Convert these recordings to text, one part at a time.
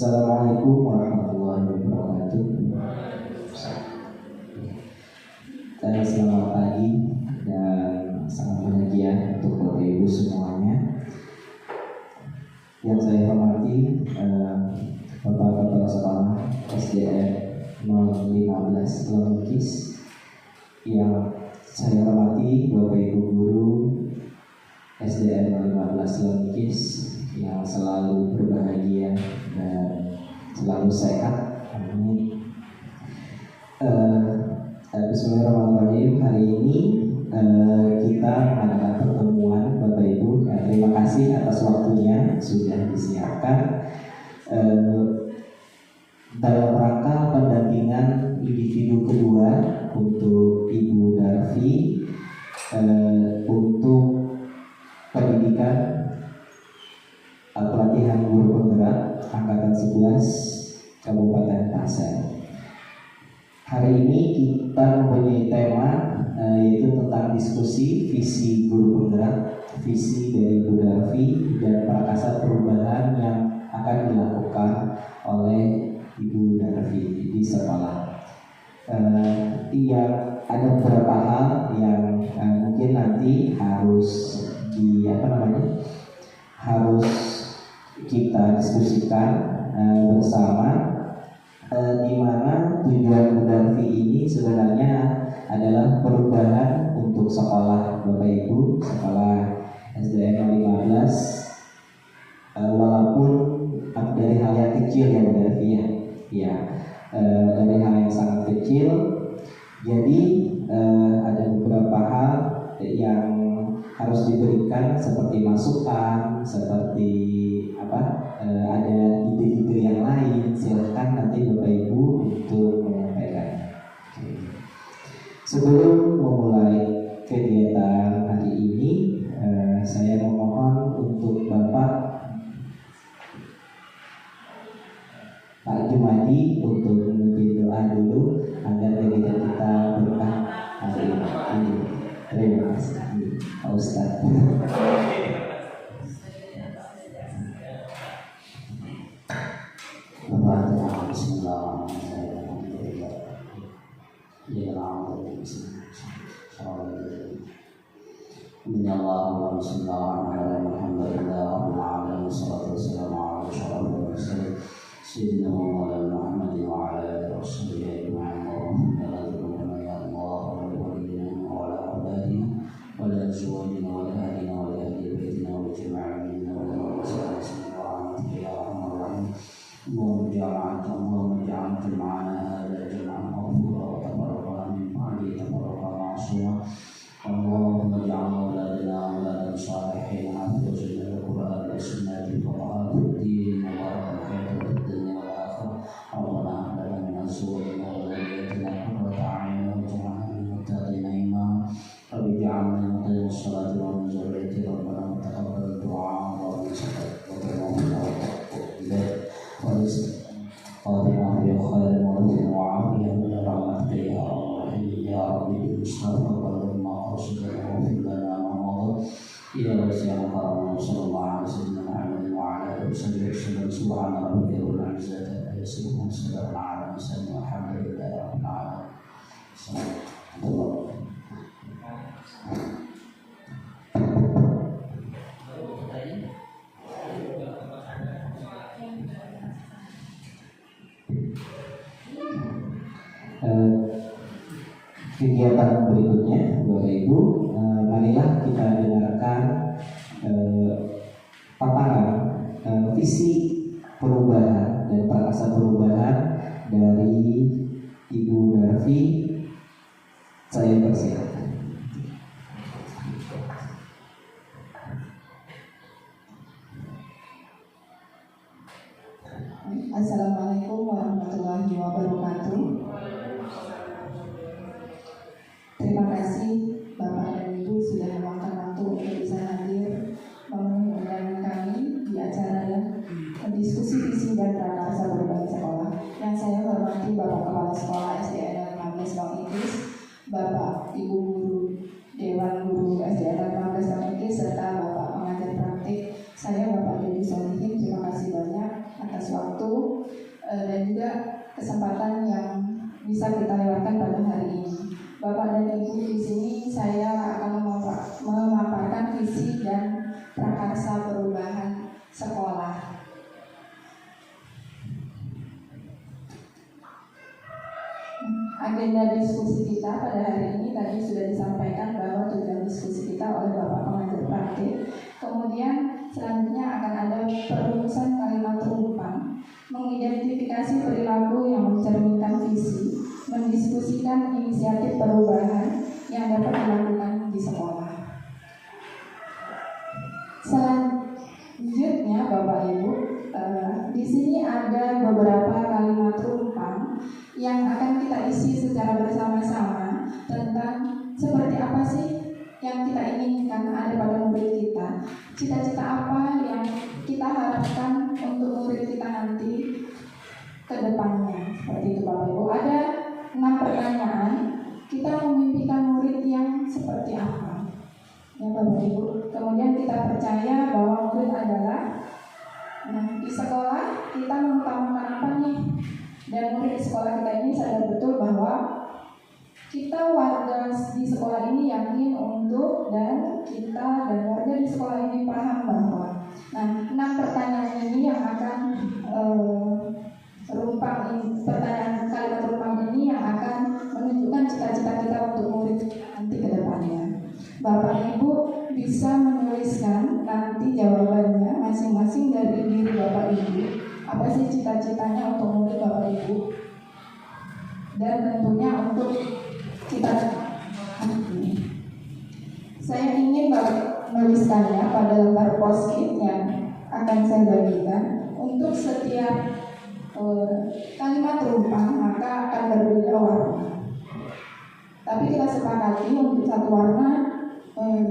Assalamualaikum warahmatullahi wabarakatuh. Selamat pagi dan sangat bahagia untuk Bapak Ibu semuanya. Yang saya hormati Bapak Kepala Sekolah SDN 015 Lelukis. Yang saya hormati Bapak Ibu Guru SDN 015 Lelukis yang selalu berbahagia dan selalu sehat. Amin. Bismillahirrahmanirrahim. Hari ini kita mengadakan pertemuan Bapak Ibu. Terima kasih atas waktunya sudah disiapkan dalam rangka pendampingan individu kedua untuk Ibu Darvi untuk pendidikan pelatihan guru penggerak angkatan 11 Kabupaten Pasir. Hari ini kita mempunyai tema yaitu tentang diskusi visi guru penggerak, visi dari Bu Darvi dan prakasa perubahan yang akan dilakukan oleh Ibu Darvi di sekolah. Ada beberapa hal yang mungkin nanti harus harus kita diskusikan bersama. Di mana tujuan Bu Darvi ini sebenarnya adalah perubahan untuk sekolah Bapak Ibu, sekolah SDN 15, walaupun dari hal yang kecil ya Bu Darvi ya, dari hal yang sangat kecil. Jadi ada beberapa hal yang harus diberikan seperti masukan, seperti ada ide-ide yang lain. Silakan nanti Bapak Ibu untuk menyampaikan. Sebelum memulai kegiatan hari ini, saya memohon untuk Bapak Pak Jumadi untuk memimpin doa dulu agar kegiatan kita berkah hari ini. Terima kasih Pak Ustadz. Kegiatan berikutnya Bapak Ibu, marilah kita dengarkan paparan visi perubahan dan prakasa perubahan dari Ibu Darvi. Saya persilakan. Assalamualaikum warahmatullahi wabarakatuh. Terima kasih Bapak dan Ibu sudah meluangkan waktu untuk bisa hadir memenuhi undangan kami di acara diskusi visi dan prakarsa perubahan sekolah. Yang saya hormati Bapak Kepala Sekolah SDN 15 juga kesempatan yang bisa kita lewatkan pada hari ini. Bapak dan Ibu, di sini saya akan memaparkan visi dan prakarsa perubahan sekolah. Agenda diskusi kita pada hari ini tadi sudah disampaikan bahwa tujuan diskusi kita oleh Bapak pengajar praktik. Kemudian selanjutnya akan ada perumusan kalimat rumpang, mengidentifikasi perilaku yang mencerminkan visi, mendiskusikan inisiatif perubahan yang dapat dilakukan di sekolah. Selanjutnya Bapak Ibu, di sini ada beberapa kalimat rumpang yang akan kita isi secara bersama-sama tentang seperti apa sih yang kita inginkan ada pada murid kita, cita-cita apa yang kita harapkan untuk murid kita nanti ke depannya. Seperti itu Bapak Ibu. Ada 6 pertanyaan, kita memimpikan murid yang seperti apa, ya Bapak Ibu. Kemudian kita percaya bahwa murid adalah, di sekolah kita mengutamakan apa nih, dan murid di sekolah kita ini sadar betul bahwa kita warga di sekolah ini yakin untuk, dan kita dan warga di sekolah ini paham bahwa 6 pertanyaan ini yang akan pertanyaan kalimat rumpang ini yang akan menunjukkan cita-cita kita untuk murid nanti ke depannya. Bapak Ibu bisa menuliskan nanti jawabannya masing-masing dari diri Bapak Ibu. Apa sih cita-citanya untuk murid Bapak Ibu? Dan tentunya untuk cita-cita ini. Saya ingin Bapak menuliskannya pada lembar post-it yang akan saya bagikan. Untuk setiap kalimat rumpang maka akan berbeda warna. Tapi kita sepakati untuk satu warna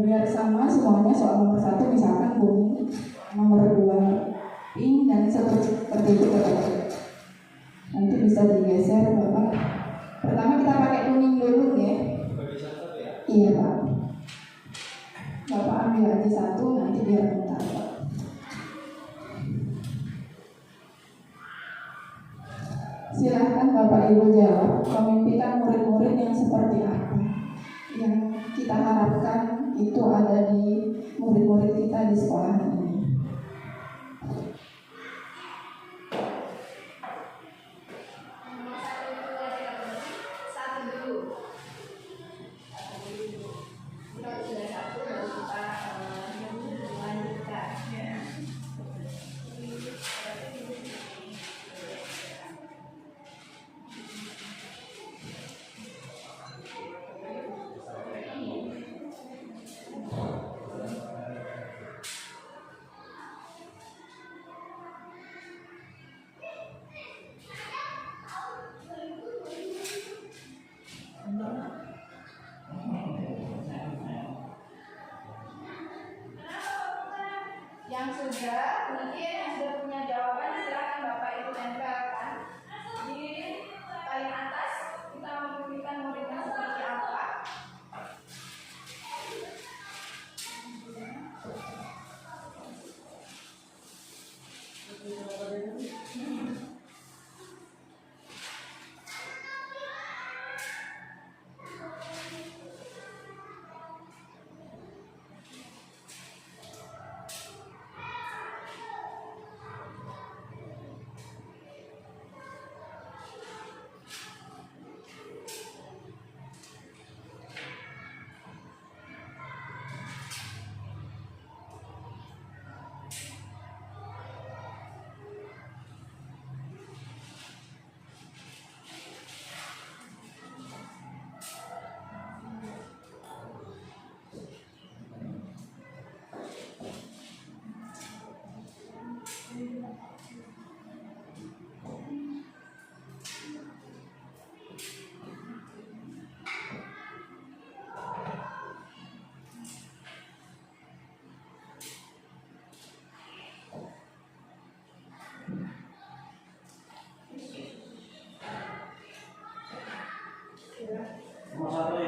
biar sama semuanya. Soal nomor 1 misalkan kuning, nomor 2 pink, dan seperti itu. Nanti bisa digeser Bapak. Pertama kita pakai kuning dulu ya. Iya Pak. Bapak ambil aja 1, nanti biar bentar Pak. Silahkan Bapak Ibu jawab, memimpikan murid-murid yang seperti apa yang kita harapkan itu ada di murid-murid kita di sekolah ini. Yang sudah punya jawaban, silakan Bapak Ibu tempelkan di paling atas. Kita memimpikan murid yang seperti apa.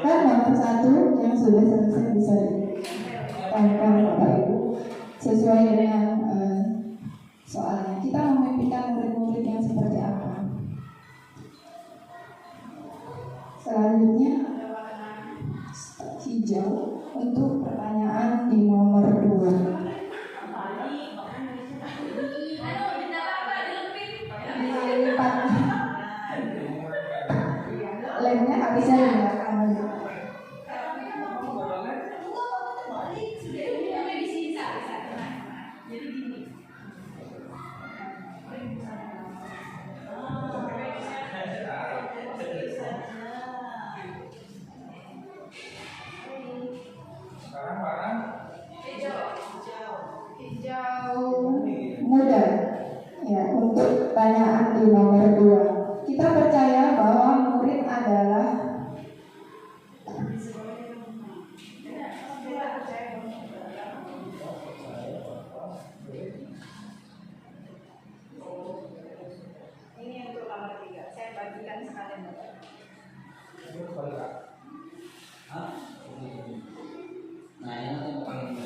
Kan nomor 1 yang sudah selesai bisa ditempel Bapak Ibu sesuai dengan soalnya. Kita memimpikan murid-murid yang seperti apa? Selanjutnya ada warna hijau untuk pertanyaan di nomor 2. Dilipat. Lemnya habisnya digunakan. Hijau muda ya untuk pertanyaan di nomor 2. Kita percaya bahwa murid adalah ini untuk nomor 3. Saya bagikan sekalian. Nah, ini yang paling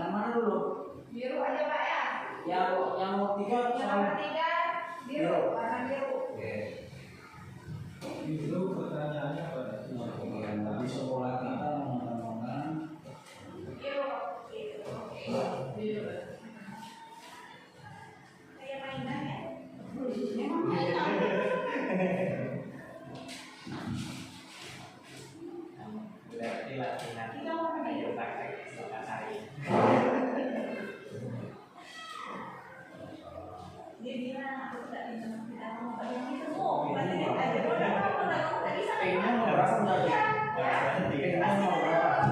yang mana dulu? Biru aja Pak ya. Yang nomor 3 Nomor 3 biru, warna biru. Oke. Itu pertanyaannya apa? Tadi sekolah kita mengatakan Biru. Kayak mainan ya. Berarti latihan Kita mau ayo praktek setiap hari. Dia bilang aku tidak bisa mau yang itu mau. Katanya aja udah kamu nggak bisa. Pengen mau berapa enggak?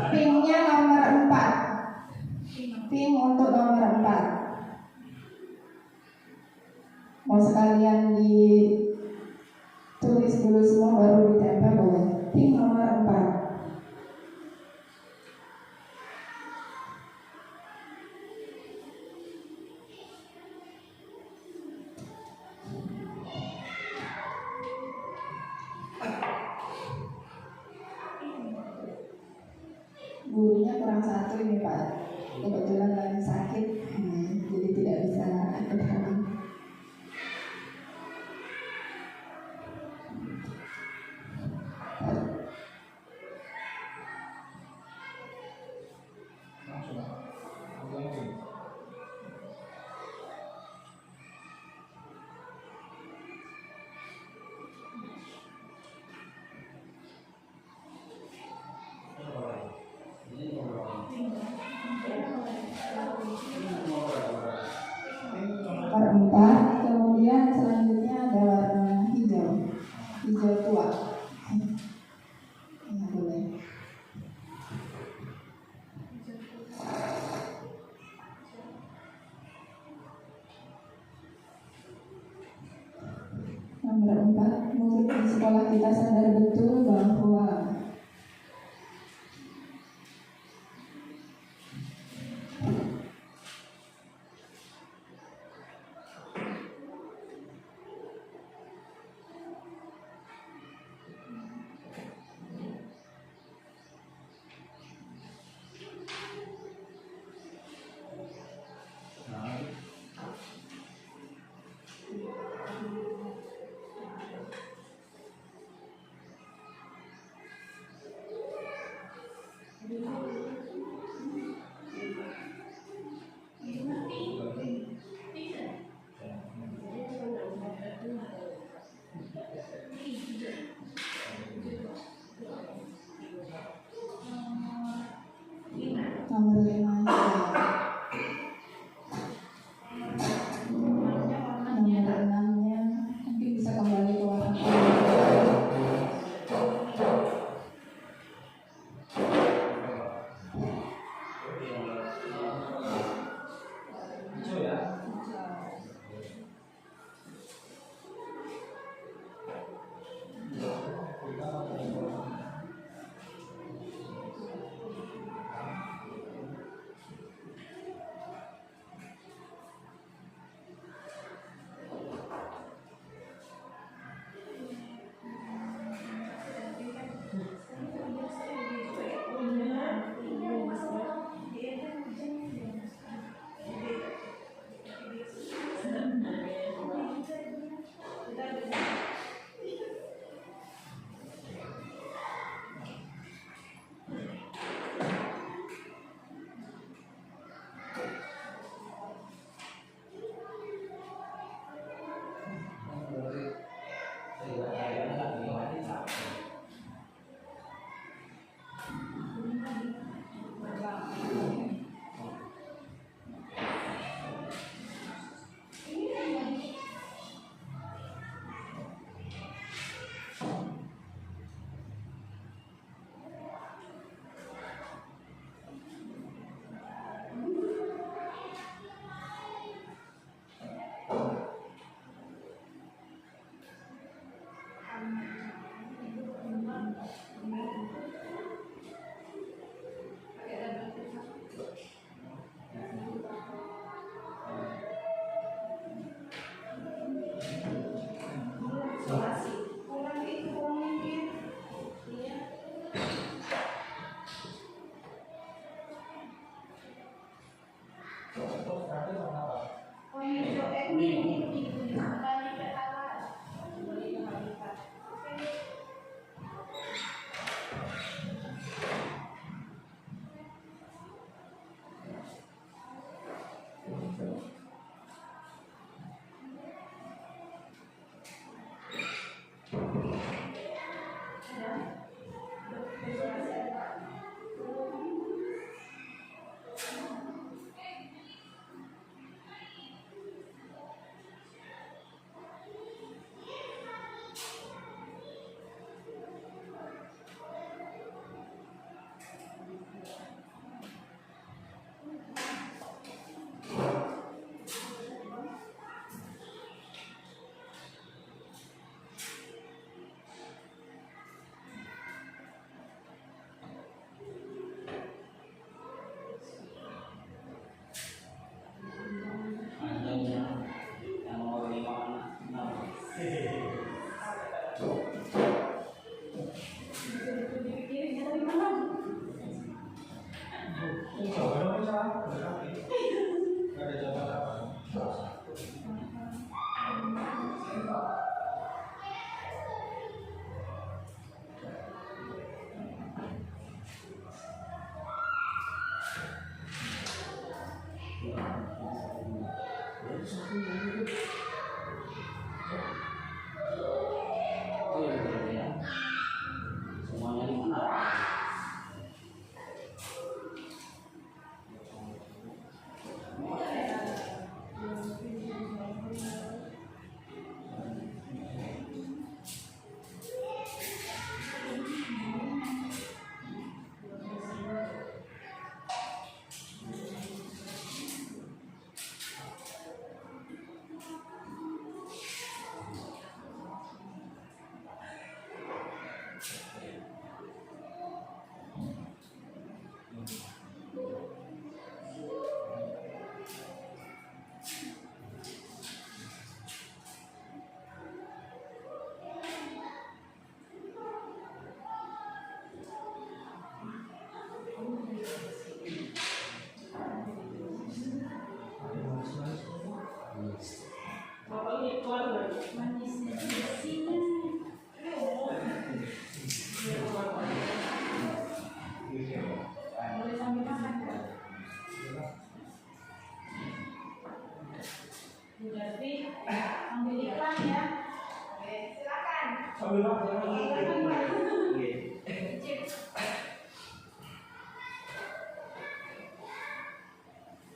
Pinknya nomor 4. Pink untuk nomor 4. Mau sekalian ditulis dulu semua baru ditempel boleh. Pink nomor 4. Gurunya kurang satu ini Pak, kebetulan lagi sakit, jadi tidak bisa ikut hari. Nomor 4, kemudian selanjutnya ada warna hijau, hijau tua. Ya, boleh. Nomor 4, murid di sekolah kita sadar betul bahwa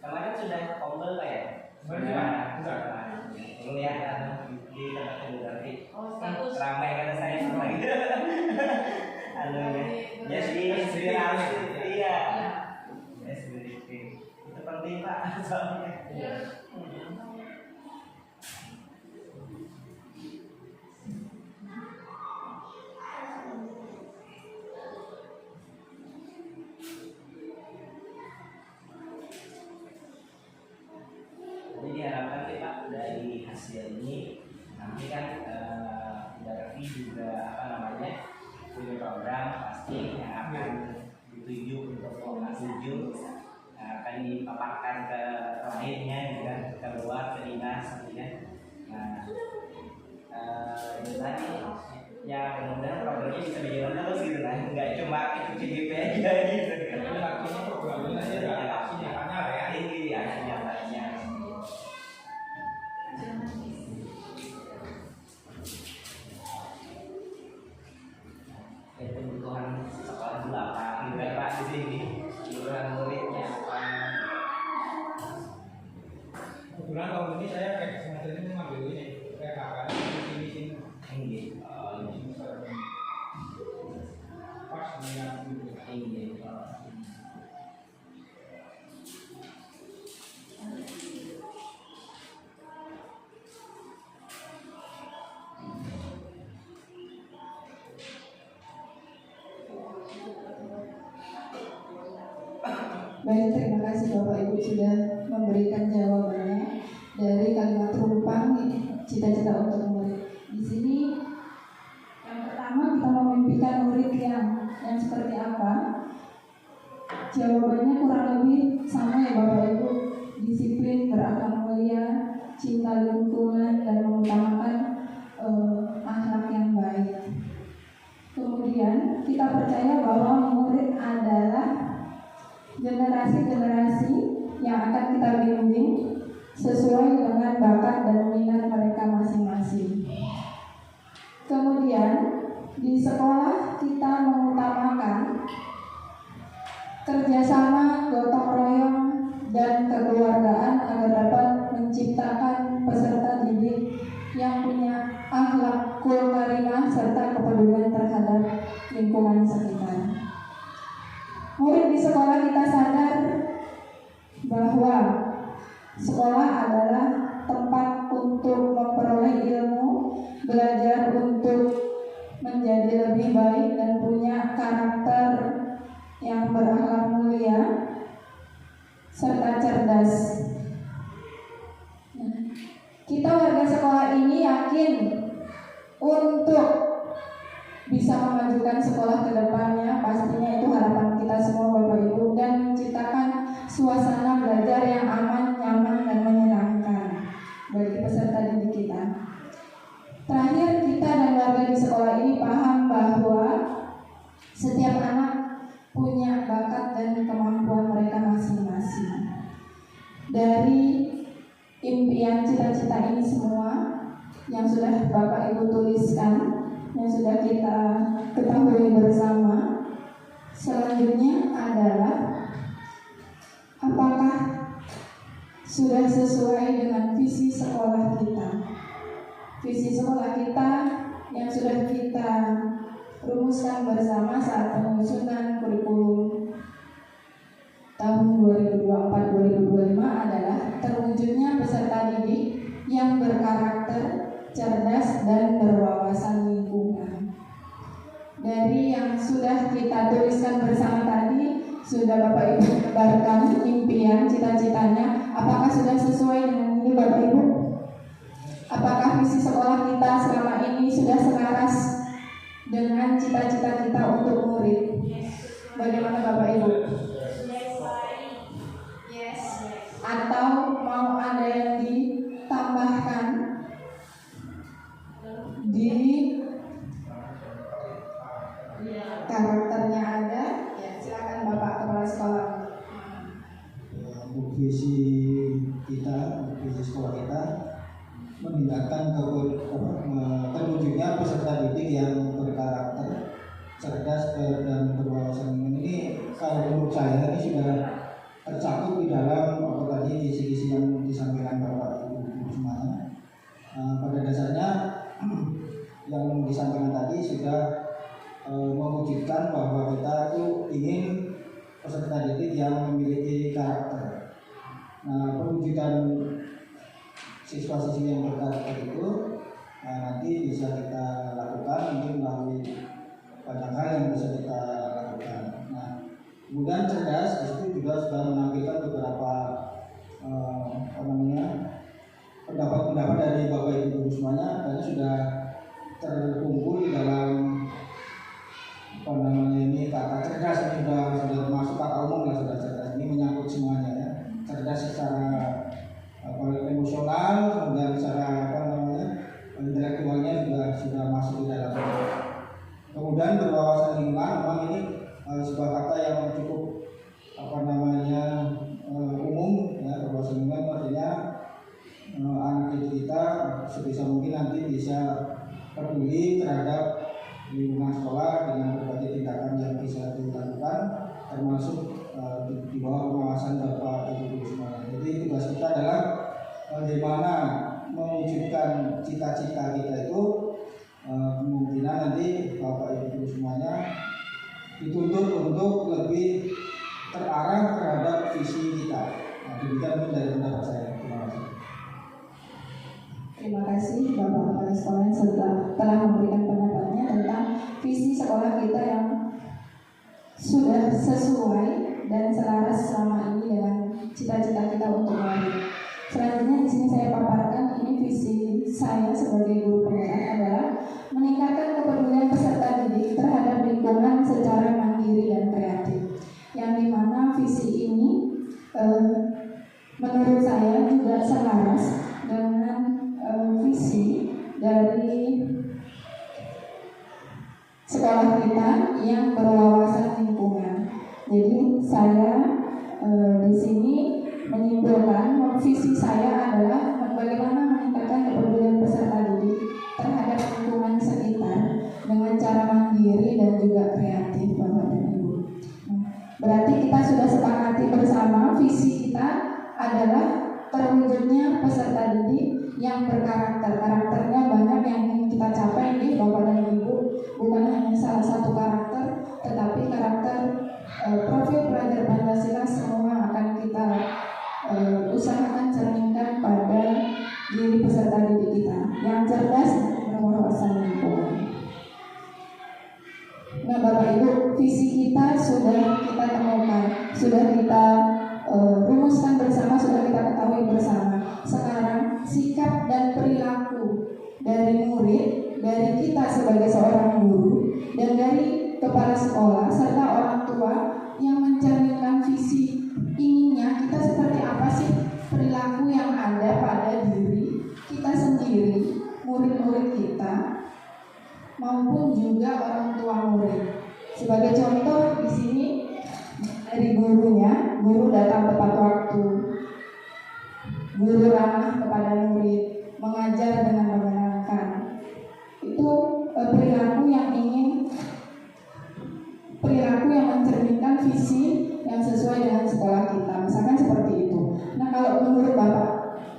Kemarin sudah kombel Pak ya? Melihat di tempat fotografi. Ramai kata saya lagi. Anunya. Jadi inspirasi. Iya. Itu penting Pak soalnya. Jadi diharapkan sih Pak dari hasil ini nanti kan Darvi juga punya program pasti yang akan dituju untuk kelompok 7 akan dipaparkan ke lainnya juga ke luar ke dinas nantinya. Nah itu tadi ya mudah-mudahan programnya bisa berjalan terus gitu lah, nggak cuma ikut CGP aja gitu. Tapi akhirnya programnya aja ada aksi nyatanya lah ya. Ini aksi nyatanya. Kebutuhan sekolah dulu apa gitu Pak di sini, kebutuhan muridnya apa. Kebetulan tahun ini saya kayak semester ini mengambil ini kayak kakak ini pas dengan Baik, terima kasih Bapak Ibu sudah memberikan jawabannya dari kalimat rumpang cita-cita untuk murid. Di sini yang pertama kita memimpikan murid yang seperti apa? Jawabannya kurang lebih sama ya Bapak Ibu, disiplin, cinta lingkungan, dan mengutamakan akhlak yang baik. Kemudian kita percaya bahwa murid adalah generasi-generasi yang akan kita bimbing sesuai dengan bakat dan minat mereka masing-masing. Kemudian di sekolah kita mengutamakan kerjasama, gotong royong, dan kekeluargaan agar dapat menciptakan peserta didik yang punya akhlakul karimah serta kepedulian terhadap lingkungan sekitar. Murid di sekolah kita sadar bahwa sekolah adalah tempat untuk memperoleh ilmu, belajar untuk menjadi lebih baik dan punya karakter yang berakhlak mulia serta cerdas. Kita warga sekolah ini yakin untuk bisa memajukan sekolah ke depannya. Pastinya itu harapan kita semua Bapak Ibu, dan menciptakan suasana belajar yang aman, nyaman, dan menyenangkan bagi peserta didik kita. Terakhir, kita dan warga di sekolah ini paham bahwa setiap anak punya bakat dan kemampuan mereka masing-masing. Dari impian cita-cita ini semua yang sudah Bapak Ibu tuliskan, yang sudah kita ketahui bersama, selanjutnya adalah apakah sudah sesuai dengan visi sekolah kita. Visi sekolah kita yang sudah kita rumuskan bersama saat penyusunan kurikulum tahun 2024-2025 adalah terwujudnya peserta didik yang berkarakter, cerdas, dan berwawasan lingkungan. Dari yang sudah kita tuliskan bersama tadi, sudah Bapak Ibu tebarkan impian, cita-citanya. Apakah sudah sesuai dengan ini Bapak Ibu? Apakah visi sekolah kita selama ini sudah selaras dengan cita-cita kita untuk murid? Bagaimana Bapak Ibu? Atau mau ada yang ditambahkan di karakternya ada? Ya, silakan Bapak Kepala Sekolah. Untuk visi kita, untuk visi sekolah kita meningkatkan terwujudnya peserta didik yang berkarakter, cerdas, dan berwawasan. Ini kalau menurut saya ini sudah tercakup di dalam apa tadi kisi-kisi yang disampaikan Bapak Ibu semuanya. Pada dasarnya yang disampaikan tadi sudah mewujudkan bahwa kita itu ingin peserta didik yang memiliki karakter. Nah, perwujudan siswa-siswi yang berkarakter itu nanti bisa kita lakukan mungkin melalui banyak hal yang bisa kita lakukan. Nah, kemudian cerdas itu juga sudah menampilkan beberapa pendapat-pendapat dari Bapak Ibu guru semuanya, karena sudah terkumpul di dalam ini kata cerdas ini sudah masuk kata umum lah, sudah cerdas ini menyangkut semuanya ya. Cerdas secara emosional, kemudian secara intelektualnya juga sudah masuk di dalam. Kemudian berwawasan lingkungan, memang ini sebuah kata yang cukup umum ya. Berwawasan lingkungan artinya anak didik kita sebisa mungkin nanti bisa peduli terhadap lingkungan sekolah dengan berbagai tindakan yang bisa dilakukan, termasuk di bawah pengawasan Bapak Ibu guru semuanya. Jadi tugas kita adalah bagaimana mewujudkan cita-cita kita itu. Kemungkinan nanti Bapak Ibu guru semuanya dituntut untuk lebih terarah terhadap visi kita. Nah, demikian dari pendapat saya. Terima kasih. Terima kasih Bapak Kepala Sekolah yang telah memberikan pendapatnya tentang visi sekolah kita yang sudah sesuai dan selaras selama ini dengan cita-cita kita untuk murid. Selanjutnya di sini saya paparkan ini visi saya sebagai guru penggerak adalah meningkatkan kepedulian peserta didik terhadap lingkungan secara mandiri dan kreatif. Yang dimana visi ini menurut saya juga selaras dengan visi dari sekolah kita yang berwawasan lingkungan. Jadi saya di sini menyimpulkan visi saya adalah bagaimana meningkatkan kepedulian peserta didik terhadap lingkungan sekitar dengan cara mandiri dan juga kreatif, Bapak dan Ibu. Berarti kita sudah sepakati bersama visi kita adalah terwujudnya peserta didik yang berkarakter. Karakternya banyak yang ingin kita capai nih Bapak dan Ibu, bukan hanya salah satu karakter, tetapi karakter profil pelajar Pancasila semua akan kita usahakan cerminkan pada diri peserta didik kita yang cerdas dan berwawasan lingkungan. Nah Bapak Ibu, visi kita sudah kita temukan, sudah kita rumuskan bersama, sudah kita ketahui bersama. Sekarang sikap dan perilaku dari murid, dari kita sebagai seorang guru, dan dari kepala sekolah serta orang tua yang mencerminkan visi inginnya kita seperti apa sih perilaku yang ada pada diri kita sendiri, murid-murid kita, maupun juga orang tua murid. Sebagai contoh di sini dari gurunya, guru datang tepat waktu, guru ramah kepada murid, mengajar dengan menyenangkan. Itu perilaku yang mencerminkan visi yang sesuai dengan sekolah kita. Misalkan seperti itu. Nah kalau menurut Bapak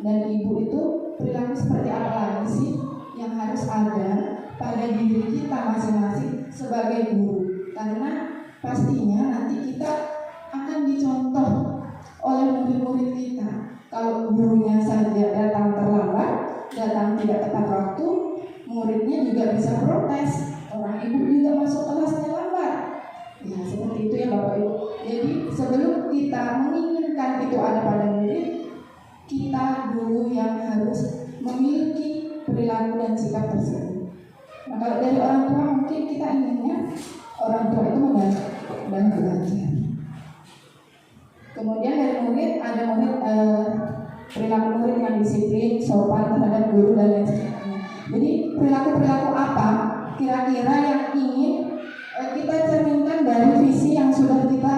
dan Ibu itu perilaku seperti apa lagi sih yang harus ada pada diri kita masing-masing sebagai guru? Karena pastinya nanti kita akan dicontoh oleh murid-murid kita. Kalau gurunya saja datang terlambat, datang tidak tepat waktu, muridnya juga bisa protes. Orang ibu juga masuk kelasnya lambat. Ya seperti itu ya Bapak Ibu. Jadi sebelum kita menginginkan itu ada pada murid, kita dulu yang harus memiliki perilaku dan sikap tersebut. Nah kalau dari orang tua mungkin kita inginnya orang tua itu dan belajar. Kemudian dari murid ada murid perilaku murid yang disiplin, sopan terhadap guru dan lain sebagainya. Jadi perilaku apa kira-kira yang ingin kita cerminkan dari visi yang sudah kita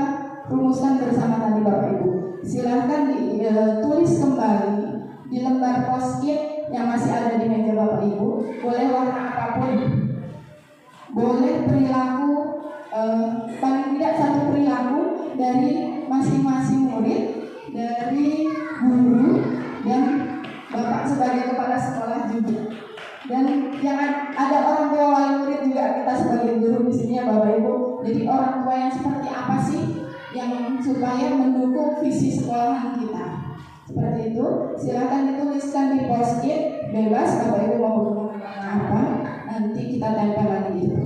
rumuskan bersama tadi Bapak Ibu. Silahkan ditulis kembali di lembar post-it yang masih ada di meja Bapak Ibu. Boleh warna apapun, boleh perilaku paling tidak satu perilaku dari masing-masing murid, dari guru dan Bapak sebagai kepala sekolah juga. Dan yang ada orang tua wali murid juga kita sebagai guru di sini ya Bapak Ibu. Jadi orang tua yang seperti apa sih yang supaya mendukung visi sekolahan kita? Seperti itu. Silakan dituliskan di post-it, bebas Bapak Ibu mau menggunakan apa, nanti kita tempel lagi itu.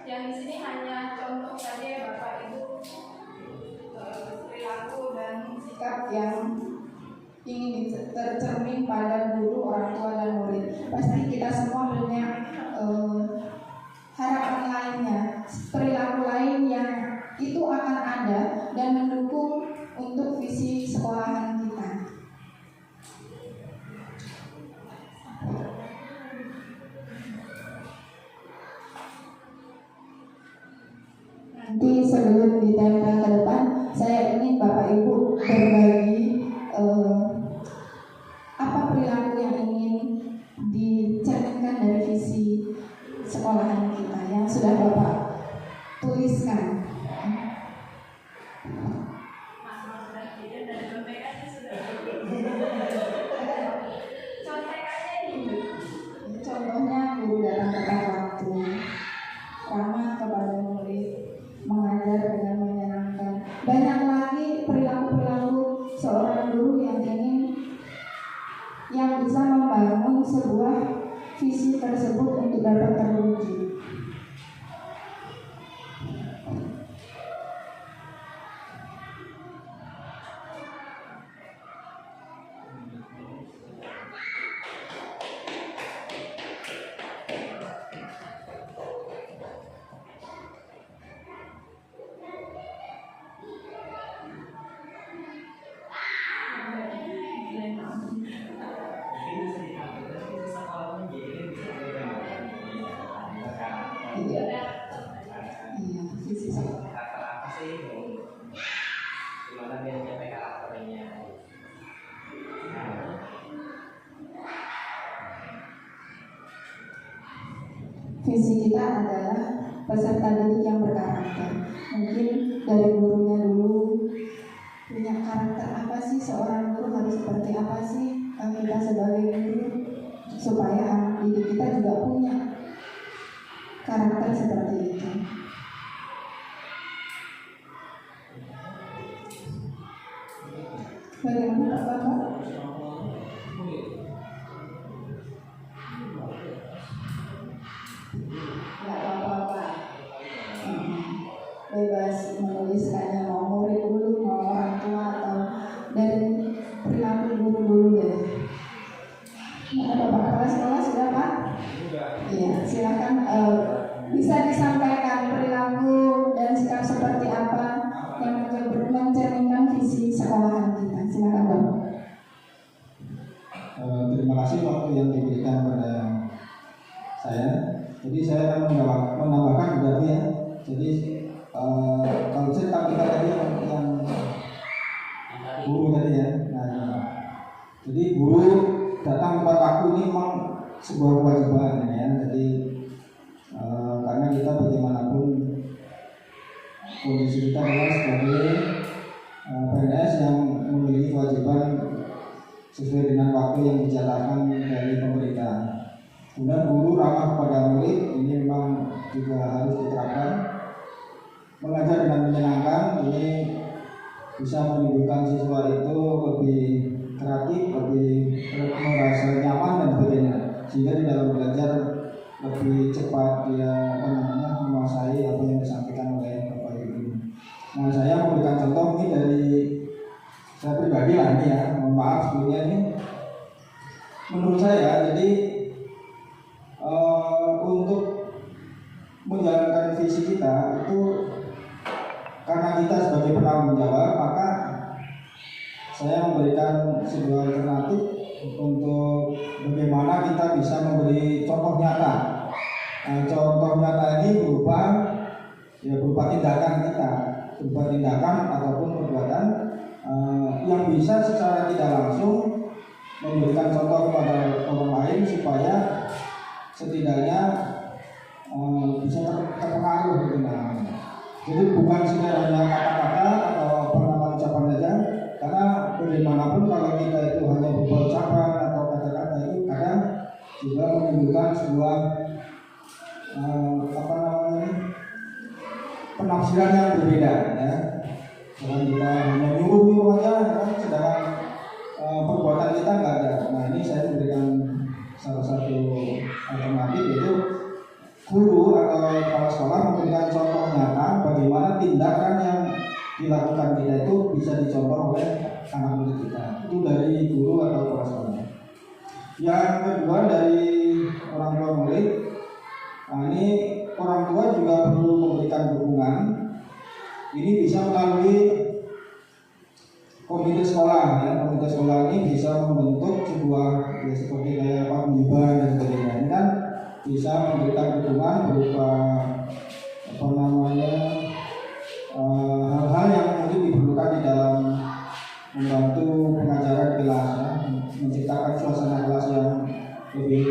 Yang di sini hanya contoh saja ya Bapak Ibu, perilaku dan sikap yang ingin tercermin pada guru, orang tua dan murid. Pasti kita semua punya harapan lainnya, perilaku lain yang itu akan ada dan mendukung untuk visi sekolahan kita. Nanti sebelum ditempel ke depan, saya ingin Bapak Ibu berbagi apa perilaku yang ingin dicerminkan dari visi sekolahan kita yang sudah Bapak tuliskan. Contohnya guru datang tepat waktu. Iya, visi sekolah. karakter apa sih gimana dia mencapai karakternya. Nah, Visi kita adalah peserta didik yang berkarakter. Mungkin dari gurunya dulu punya karakter apa sih, seorang guru harus seperti apa sih, kita sebagai guru, supaya anak didik kita juga punya karakter seperti itu. Bagaimana Pak Bapak? Nggak apa-apa, bebas menuliskannya, mau murid dulu, mau orang tua, atau dari perilaku guru dulu deh. Ada Bapak Kepala Sekolah sudah Pak? Iya, silakan bisa disampaikan perilaku dan sikap seperti apa yang mencerminkan visi sekolahan kita. Silakan Bapak. Terima kasih waktu yang diberikan pada saya. Jadi saya akan menambahkan beberapa ya. Jadi kalau cerita kita tadi yang guru tadi ya. Nah, jadi guru datang tepat waktu ini memang sebuah kewajiban ya. Jadi karena kita bagaimanapun kondisi kita adalah sebagai PNS yang memiliki kewajiban sesuai dengan waktu yang dijalankan dari pemerintah. Kemudian guru ramah kepada murid ini memang juga harus diterapkan. Mengajar dengan menyenangkan ini bisa menimbulkan siswa itu lebih kreatif, lebih merasa nyaman dan sebagainya, sehingga di dalam belajar lebih cepat dia menguasai apa yang disampaikan oleh Bapak Ibu. Nah, saya memberikan contoh ini dari saya pribadi lah ini ya, mohon maaf sebelumnya ini. Menurut saya, jadi untuk menjalankan visi kita itu karena kita sebagai penanggung jawab, maka saya memberikan sebuah alternatif untuk bagaimana kita bisa memberi contoh nyata. Nah, contoh nyata ini berupa tindakan kita, berupa tindakan ataupun perbuatan yang bisa secara tidak langsung memberikan contoh kepada orang lain supaya setidaknya bisa terpengaruh gitu. Nah, jadi bukan sekedar hanya kata-kata atau perkataan ucapan saja, karena bagaimanapun kalau kita itu hanya berupa ucapan atau kata-kata itu kadang juga menimbulkan sebuah penafsiran yang berbeda ya. Jangan kita hanya nyuruh aja, sedangkan perbuatan kita nggak ada. Nah, ini saya memberikan salah satu alternatif, yaitu guru atau kepala sekolah memberikan contoh nyata bagaimana tindakan yang dilakukan kita itu bisa dicontoh oleh anak murid kita. Itu dari guru atau kepala sekolah. Yang kedua dari orang tua murid. Nah, ini orang tua juga perlu memberikan dukungan. Ini bisa melalui komite sekolah ya. Komite sekolah ini bisa membentuk sebuah ya, seperti kayak paguyuban dan sebagainya. Ini kan bisa memberikan dukungan berupa hal-hal yang mungkin diperlukan di dalam membantu pengajaran kelas ya, menciptakan suasana kelas yang lebih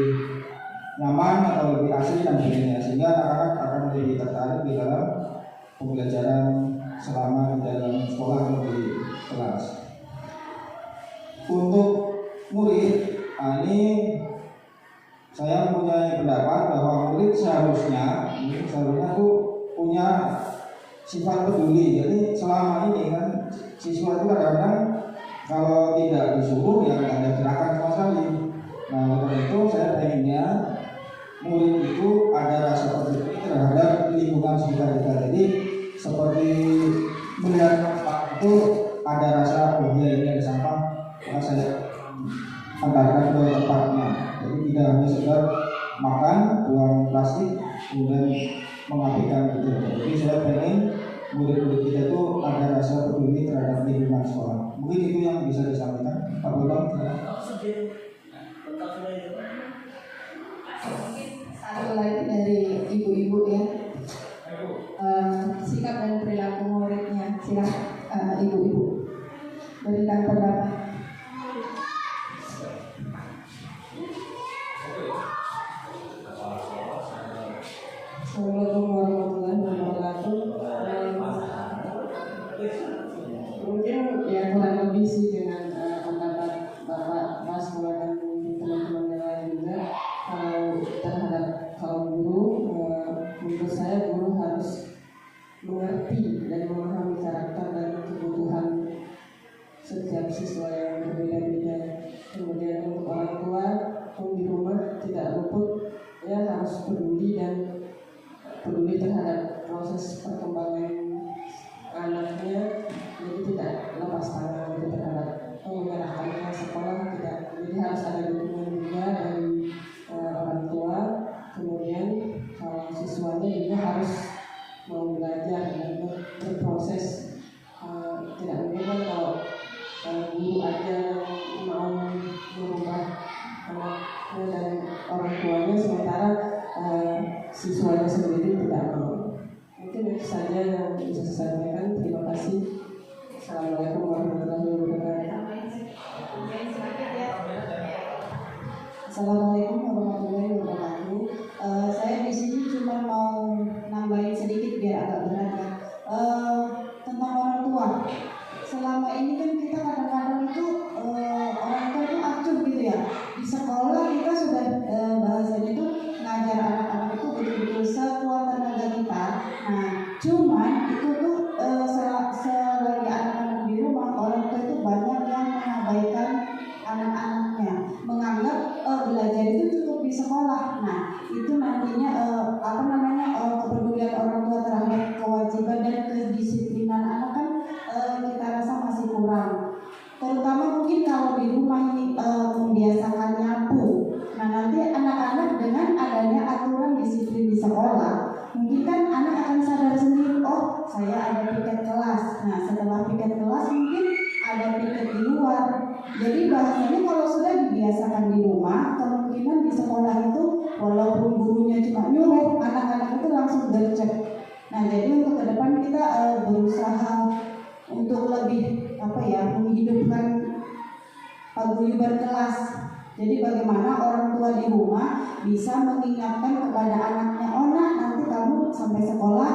nyaman atau lebih asri dan sebagainya, sehingga anak-anak akan lebih tertarik di dalam pembelajaran selama di dalam sekolah atau di kelas. Untuk murid, ini saya punya pendapat bahwa murid seharusnya tuh punya sifat peduli. Jadi selama ini kan siswa itu kadang-kadang kalau tidak disuruh ya nggak ada gerakan sama sekali. Nah, oleh itu saya pengennya murid itu ada rasa peduli terhadap lingkungan sekitar kita. Jadi seperti melihat sampah itu ada rasa ini ada sampah, maka saya antarkan ke tempatnya. Jadi tidak hanya sekedar makan, buang plastik, kemudian mengabaikan itu. Jadi saya pengen murid-murid kita itu ada rasa peduli terhadap lingkungan sekolah. Mungkin itu yang bisa disampaikan Pak Bambang. Satu lagi dari ibu-ibu Assalamualaikum warahmatullahi wabarakatuh. Mungkin ya kurang lebih sih dengan pendapat Bapak Mas dan teman-teman yang lain juga. Kalau terhadap kaum guru, menurut saya guru harus mengerti dan memahami karakter dan kebutuhan setiap siswa yang berbeda-beda. Kemudian untuk orang tua pun di rumah tidak luput ya harus peduli terhadap proses perkembangan anaknya, jadi tidak lepas tangan gitu terhadap menyerahkannya sekolah tidak, jadi harus ada dukungan juga dari orang tua. Kemudian kalau siswanya juga harus mau belajar dan berproses. Tidak mungkin kan kalau guru aja mau merubah anaknya dan orang tuanya sementara siswanya sendiri tidak mau. Mungkin itu saja yang bisa saya sampaikan. Terima kasih. Assalamualaikum warahmatullahi wabarakatuh. Assalamualaikum warahmatullahi wabarakatuh. Saya di sini cuma mau nambahin sedikit biar agak berat ya. Tentang orang tua. Selama ini kan kita kadang-kadang itu orang tua itu acuh gitu ya. Di sekolah kita sudah bahasanya itu ngajar anak-anak itu betul-betul sekuat tenaga kita. Nah, cuman itu tuh selagi anak-anak di rumah, orang tua itu banyak yang mengabaikan anak-anaknya, menganggap belajar itu cukup di sekolah. Nah, itu nantinya kepedulian orang tua terhadap kewajiban dan kedisiplinan anak kan kita rasa masih kurang. Terutama mungkin kalau di rumah ini membiasakan nyapu. Nah, nanti anak-anak dengan adanya aturan disiplin di sekolah, mungkin kan anak akan sadar sendiri, oh saya ada piket kelas. Nah, setelah piket kelas mungkin ada piket di luar. Jadi bahasanya kalau sudah dibiasakan di rumah, kemungkinan di sekolah itu walaupun gurunya cuma nyuruh, anak-anak itu langsung gercep. Nah, jadi untuk ke depan kita berusaha untuk lebih menghidupkan paguyuban kelas. Jadi bagaimana orang tua di rumah bisa mengingatkan kepada anaknya, oh nak, nanti kamu sampai sekolah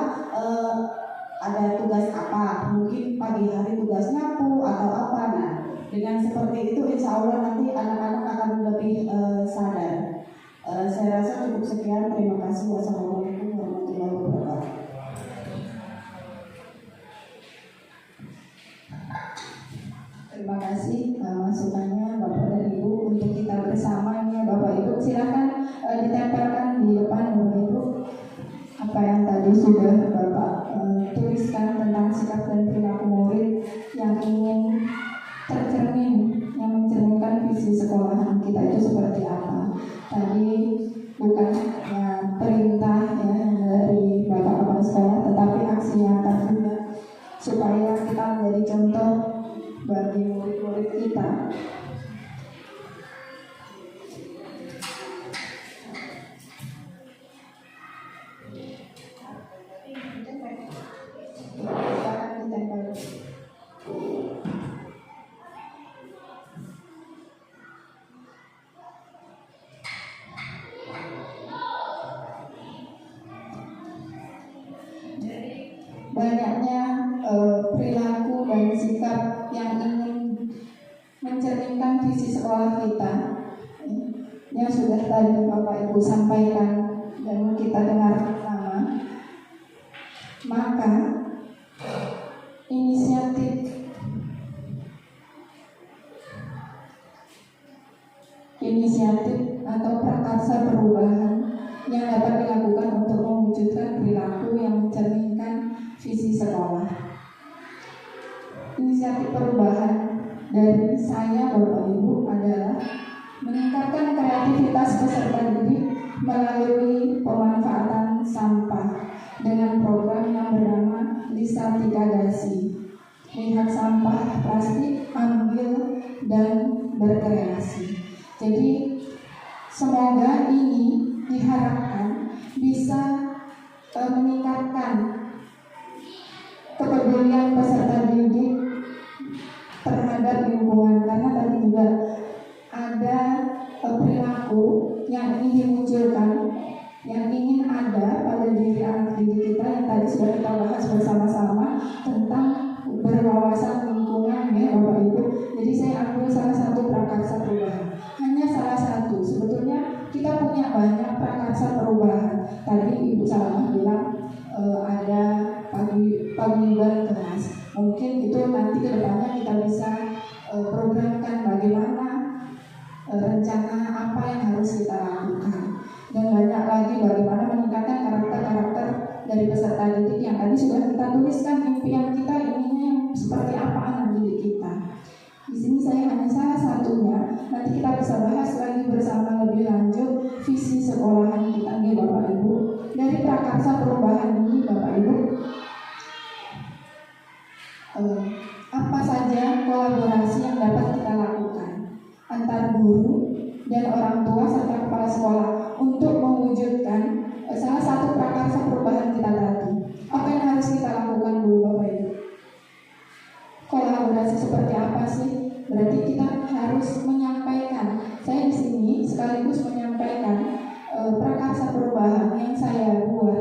ada tugas apa, mungkin pagi hari tugas nyapu atau apa. Nah, dengan seperti itu insya Allah nanti anak-anak akan lebih sadar. Saya rasa cukup sekian, terima kasih. Wassalamualaikum warahmatullahi wabarakatuh. Terima kasih masukannya Bapak dan Ibu untuk kita bersama ini. Bapak Ibu silahkan ditempelkan di depan Bapak Ibu apa yang tadi sudah Bapak tuliskan tentang sikap dan perilaku murid yang ingin tercermin, yang mencerminkan visi sekolahan kita itu seperti apa. Tadi bukan perintah dari Bapak Kepala Sekolah, tetapi aksi nyata juga supaya kita menjadi contoh bagi murid-murid kita. Banyaknya perilaku dan sikap yang ingin mencerminkan visi sekolah kita yang sudah tadi Bapak Ibu sampaikan dan kita dengar bersama, maka inisiatif atau prakarsa perubahan yang dapat dilakukan untuk mewujudkan perilaku yang mencerminkan visi sekolah. Inisiatif perubahan dari saya Bapak Ibu adalah meningkatkan kreativitas peserta didik melalui pemanfaatan sampah dengan program yang bernama Lisa Tikadasi. Lihat sampah plastik, ambil dan berkreasi. Jadi semoga ini diharapkan bisa meningkatkan kepedulian peserta didik terhadap lingkungan, karena tadi juga ada perilaku yang ingin dimunculkan, yang ingin ada pada diri tadi Ibu Salamah bilang ada paguyuban kelas. Mungkin itu nanti kedepannya kita bisa programkan bagaimana rencana apa yang harus kita lakukan, dan banyak lagi bagaimana meningkatkan karakter-karakter dari peserta didik yang tadi sudah kita tuliskan impian kita, ininya yang seperti apa anak didik kita. Di sini saya hanya salah satunya. Nanti kita bisa bahas lagi bersama lebih lanjut visi sekolahan kita nih Bapak Ibu. Dari prakarsa perubahan ini Bapak Ibu, apa saja kolaborasi yang dapat kita lakukan antar guru dan orang tua serta kepala sekolah untuk mewujudkan salah satu prakarsa perubahan kita tadi. Apa yang harus kita lakukan dulu Bapak Ibu? Kolaborasi seperti apa sih? Berarti kita harus menyampaikan. Saya di sini sekaligus menyampaikan prakarsa perubahan yang saya buat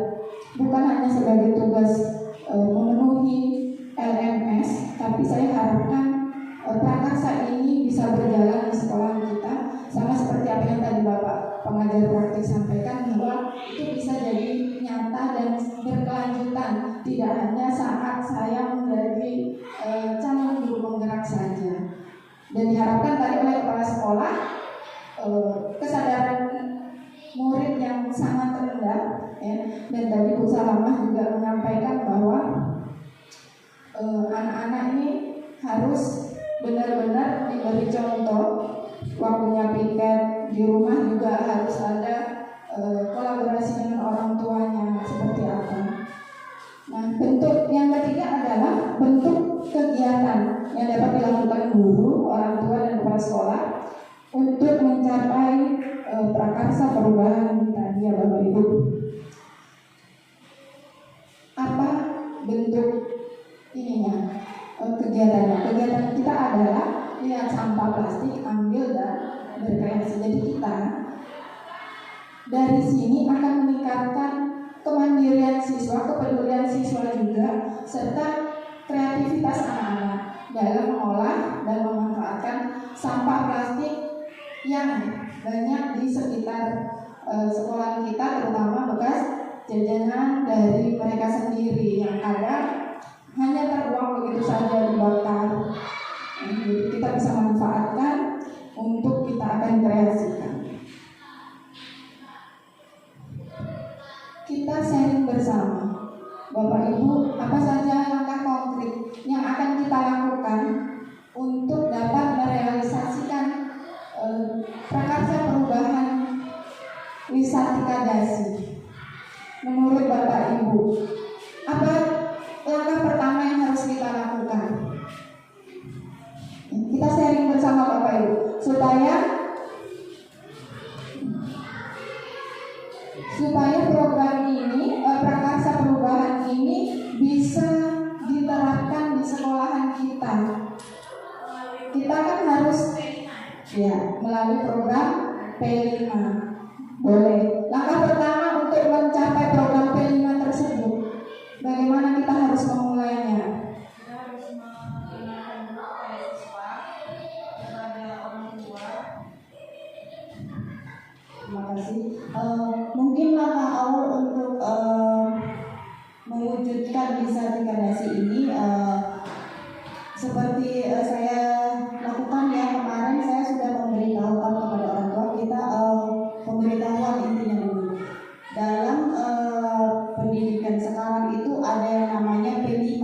bukan hanya sebagai tugas memenuhi LMS, tapi saya harapkan prakarsa ini bisa berjalan di sekolah kita, sama seperti apa yang tadi Bapak pengajar praktik sampaikan, bahwa itu bisa jadi nyata dan berkelanjutan, tidak hanya saat saya menjadi calon guru penggerak saja. Dan diharapkan tadi oleh kepala sekolah kesadaran murid yang sangat rendah, ya. Dan tadi Bu Salamah juga menyampaikan bahwa anak-anak ini harus benar-benar diberi contoh. Waktunya piket di rumah juga harus ada kolaborasi dengan orang tuanya seperti apa. Nah, bentuk yang ketiga adalah bentuk kegiatan yang dapat dilakukan guru, orang tua, dan kepala sekolah untuk mencapai prakarsa perubahan tadi ya Bapak Ibu. Apa bentuk ininya? Kegiatannya? Kegiatan kita adalah lihat sampah plastik, ambil dan berkreasi. Jadi kita dari sini akan meningkatkan kemandirian siswa, kepedulian siswa juga, serta kreativitas anak-anak dalam mengolah dan memanfaatkan sampah plastik yang banyak di sekitar sekolah kita, terutama bekas jajanan dari mereka sendiri yang ada hanya terbuang begitu saja dibakar. Jadi kita bisa manfaatkan untuk kita akan kreasikan. Kita sharing bersama Bapak Ibu, apa saja langkah konkret yang akan kita lakukan untuk dapat merealisasikan prakarsa perubahan Wisatika Dasi. Menurut Bapak Ibu, apa langkah pertama yang harus kita lakukan? Kita sharing bersama Bapak Ibu supaya program ini, prakarsa perubahan ini bisa diterapkan di sekolahan kita. Kita kan harus melalui program P5. Boleh. Langkah pertama untuk mencapai program P5 tersebut, bagaimana kita harus memulainya? Kita harus mengenalkan dulu kepada siswa, kepada orang tua. Terima kasih. Mungkin langkah awal untuk mewujudkan Wisatika Dasi ini seperti saya lakukan ya kemarin, saya sudah memberitahukan kepada orang tua kita pemberitahuan intinya dulu. Dalam pendidikan sekarang itu ada yang namanya P5.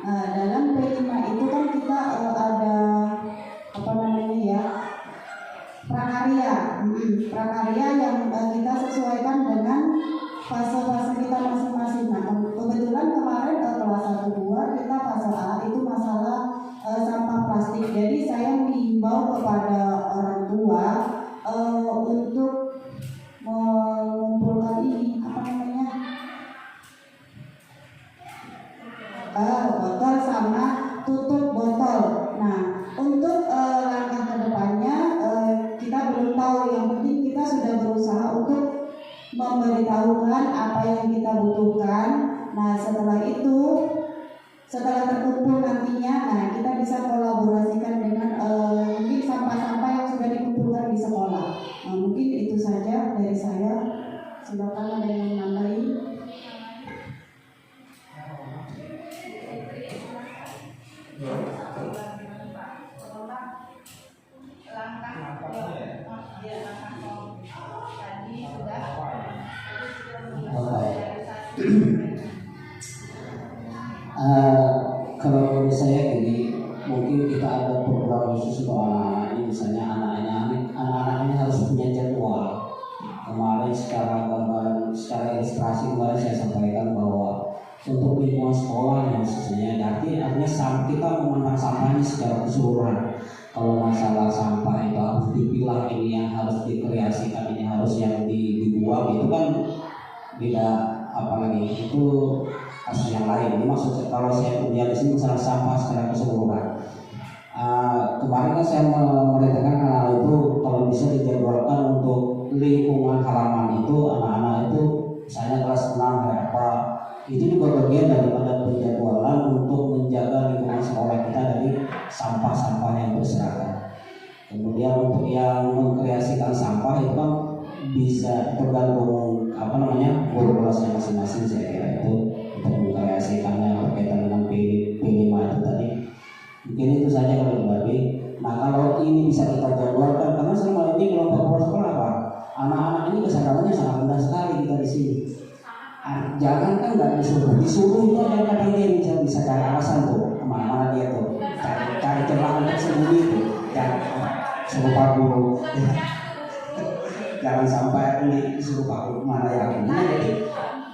Dalam P5 itu kan kita ada apa namanya ya, prakarya yang kita sesuaikan dengan fase-fase kita masing-masing. Nah, kebetulan kemarin kelas 1-2 kita fase A itu masalah sampah plastik. Jadi saya mengimbau kepada orang tua untuk mengumpulkan ini apa namanya, botol sama tutup botol. Nah, untuk langkah kedepannya kita belum tahu. Yang penting kita sudah berusaha untuk memberitahukan apa yang kita butuhkan. Nah, setelah itu, setelah terkumpul nantinya, nah kita bisa kolaborasikan dengan mungkin sampah-sampah yang sudah dikumpulkan di sekolah. Nah, mungkin itu saja dari saya. Silakan ada yang menambah Kalau menurut saya gini, mungkin kita ada program khusus untuk anak-anak ini, misalnya anak-anak ini harus punya jadwal. Kemarin secara ilustrasi kemarin saya sampaikan bahwa untuk lingkungan sekolah yang khususnya, artinya kita memandang sampah ini secara keseluruhan. Kalau masalah sampah itu harus dipilah, ini yang harus dikreasikan, ini harus yang dibuang, itu kan beda, apalagi itu kasus yang lain. Ini maksudnya kalau saya kerja di sini masalah sampah secara keseluruhan. Kemarin kan saya merintahkan hal itu kalau bisa dijadwalkan untuk lingkungan halaman itu anak-anak itu misalnya kelas 6 apa itu juga bagian daripada penjadwalan untuk menjaga lingkungan sekolah kita dari sampah-sampah yang berserakan. Kemudian untuk yang mengkreasikan sampah itu kan bisa tergantung guru kelasnya masing-masing, saya kira itu untuk mengkreasikannya berkaitan dengan P5 itu tadi. Mungkin itu saja kalau dibagi. Nah kalau ini bisa kita jadwalkan, karena selama ini kelompok sekolah apa? Anak-anak ini kesadarannya sangat rendah sekali kita di sini. Jangan kan nggak disuruh itu ada kadang dia bisa cari alasan tuh kemana-mana dia tuh cari celah tersembunyi itu. Suruh Pak Guru, jangan sampai disuruh Pak Guru mana yang ini. Jadi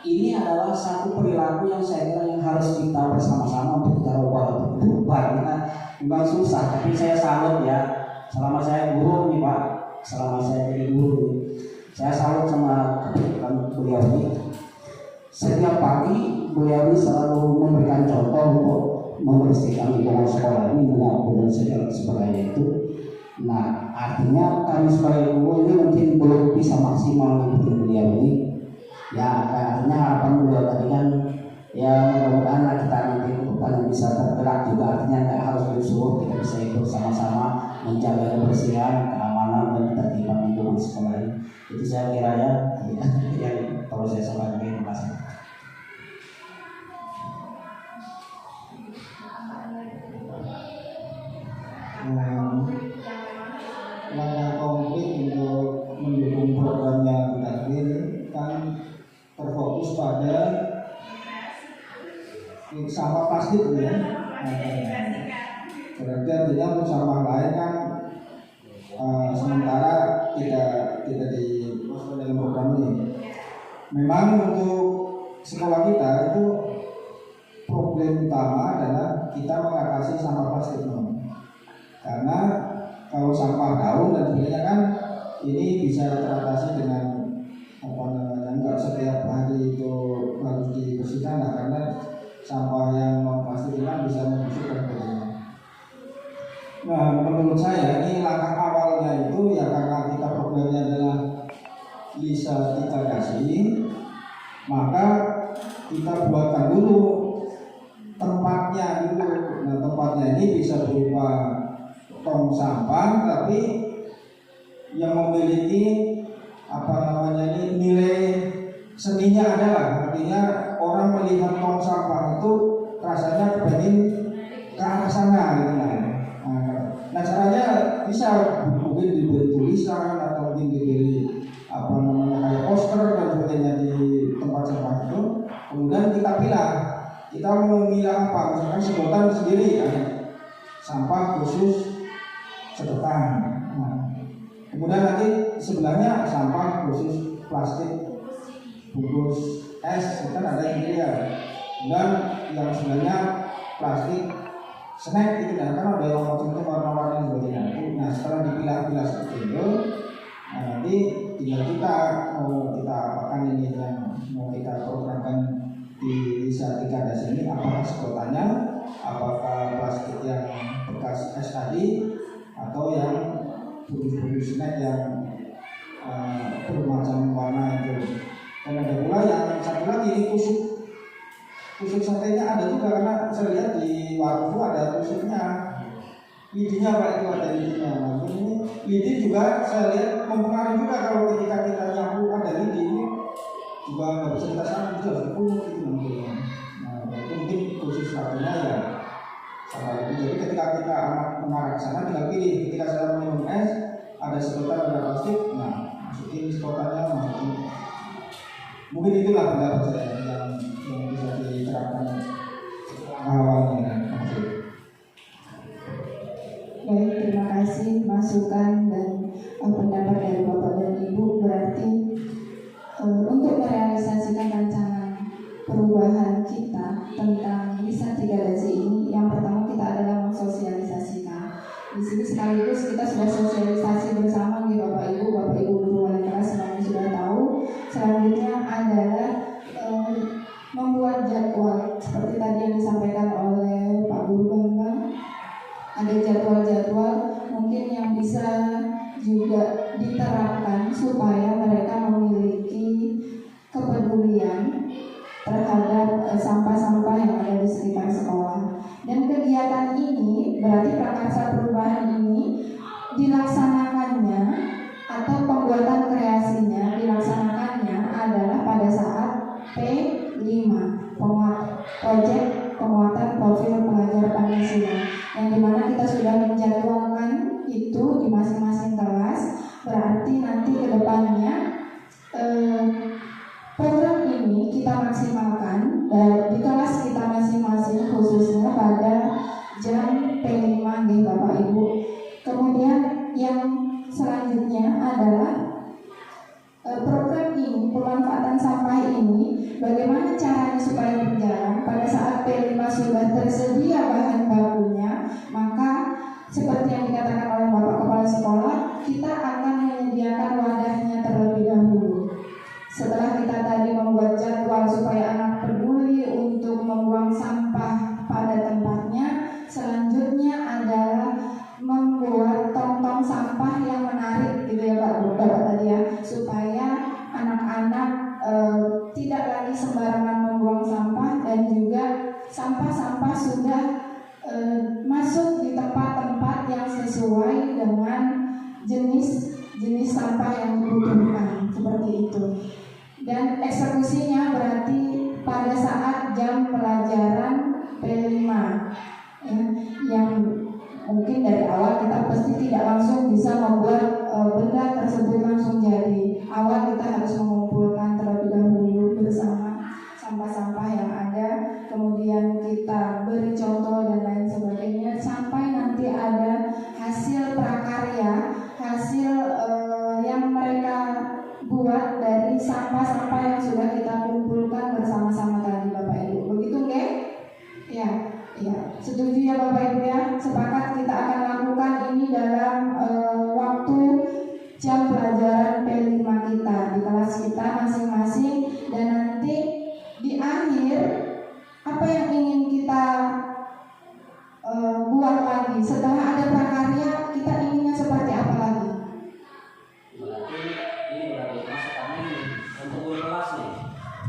ini adalah satu perilaku yang saya kira yang harus kita bersama-sama untuk kita berubah. Kita memang susah, tapi saya salut ya. Selama saya guru nih Pak, selama saya jadi guru, saya salut sama kebijakan beliau ini. Setiap pagi beliau ini selalu memberikan contoh untuk membersihkan lingkungan sekolah ini, menyapu dan segala sebagainya itu. Nah, artinya kami sebagai guru ini mungkin belum bisa maksimal mengikuti beliau ini. Ya, artinya harapan beliau tadi kan ya mudah-mudahan kita nanti bukan bisa tergerak juga, artinya nggak harus disuruh, kita bisa ikut sama-sama menjaga kebersihan, keamanan dan ketertiban lingkungan sekolah ini. Itu saya kira ya yang perlu saya sampaikan. Terima kasih. Langkah konkret untuk mendukung programnya kita ini kan terfokus pada sampah plastik ya. Berarti artinya untuk sampah lain kan sementara tidak dimasukkan dalam program ini. Memang untuk sekolah kita itu problem utama adalah kita mengatasi sampah plastik. Karena kalau sampah daun dan sebagainya kan ini bisa teratasi dengan enggak setiap hari itu harus dibersihkan karena sampah yang non plastik itu bisa membusuk dan sebagainya. Nah menurut saya ini langkah awalnya itu ya karena kita programnya adalah bisa kita kasih, maka kita buatkan dulu tempatnya dulu. Nah tempatnya ini bisa berupa tong sampah, tapi yang memiliki nilai seninya adalah, artinya orang melihat tong sampah itu rasanya kepengen ke arah sana gitu. Nah caranya bisa mungkin diberi tulisan atau mungkin diberi kayak poster dan sebagainya di tempat sampah itu. Kemudian kita pilih, kita memilah apa, misalkan sedotan sendiri ya, sampah khusus sedotan. Nah, kemudian nanti sebelahnya sampah khusus plastik bungkus es, kan ada yang ya. Dan yang sebelahnya plastik snack gitu kan ada yang warna-warni sebagainya. Nah setelah dipilah-pilah seperti itu, nah, nanti tinggal kita mau kita apakan ini yang mau kita programkan di Sartika Das ini, apakah sedotannya, apakah plastik yang bekas es tadi, atau yang bungkus-bungkus snack yang bermacam warna itu. Dan ada pula yang satu lagi tusuk satenya ada juga, karena saya lihat di warung itu ada tusuknya, lidinya Pak, itu ada lidinya. Nah ini lidi juga saya lihat mempengaruhi juga, kalau ketika kita nyapu ada lidi juga nggak bisa kita sapu, itu harus dipungut gitu mungkin. Nah itu mungkin khusus satunya ya Sama itu. Jadi ketika kita anak mengarah ke sana tinggal pilih. Ketika saya minum es, ada sedotan, ada plastik, nah masukin sedotannya, masukin. Mungkin itulah pendapat saya yang bisa diterapkan awalnya. Baik, terima kasih masukan dan pendapat dari Bapak dan Ibu. Berarti untuk merealisasikan rencana perubahan kita tentang Misa 3 ini, yang pertama kita adalah mensosialisasikan. Di sini sekaligus kita sudah sosialisasi bersama nih Bapak Ibu guru wali kelas semuanya sudah tahu. Selanjutnya adalah membuat jadwal seperti tadi yang disampaikan oleh Pak Guru Bambang. Ada jadwal-jadwal mungkin yang bisa juga diterapkan supaya mereka memiliki kepedulian terhadap sampah-sampah yang ada di sekitar sekolah. Dan kegiatan ini berarti prakarsa perubahan ini dilaksanakannya atau pembuatan kreasinya dilaksanakannya adalah pada saat P5, proyek penguatan profil pelajar Pancasila, yang dimana kita sudah menjadwalkan itu di masing-masing kelas. Berarti nanti ke depannya program ini kita maksimalkan di kelas kita masing-masing, khususnya pada jam P5 nih Bapak Ibu. Kemudian yang selanjutnya adalah program ini, pemanfaatan sampah ini, bagaimana caranya supaya berjalan. Pada saat P5 sudah tersedia bahan bakunya, maka seperti yang dikatakan oleh Bapak Kepala Sekolah, kita akan menyediakan wadahnya terlebih dahulu. Setelah kita tadi membuat jadwal supaya anak peduli untuk membuang sampah pada tempatnya, selanjutnya adalah membuat tong-tong sampah yang menarik gitu ya Bapak tadi ya, supaya anak-anak tidak lagi sembarangan membuang sampah, dan juga sampah-sampah sudah masuk di tempat-tempat yang sesuai dengan jenis sampah yang dibutuhkan, seperti itu. Dan eksekusinya berarti pada saat jam pelajaran P5 ya, yang mungkin dari awal kita pasti tidak langsung bisa membuat benda tersebut langsung jadi. Awal kita harus mengumpulkan terlebih dahulu bersama sampah-sampah yang ada, kemudian kita beri contoh dan lain sebagainya, sampai nanti ada hasil prakarya, hasil yang mereka buat dari sampah-sampah yang sudah kita kumpulkan bersama-sama tadi Bapak Ibu. Begitu nggak? Ya. Ya, setuju ya Bapak Ibu ya. Sepakat kita akan lakukan ini dalam waktu jam pelajaran P5 kita di kelas kita masing-masing. Dan nanti di akhir apa yang ingin kita buat lagi setelah ada prakarya, kita inginnya seperti apa lagi? Berarti ini berarti masukannya ini untuk guru kelas nih.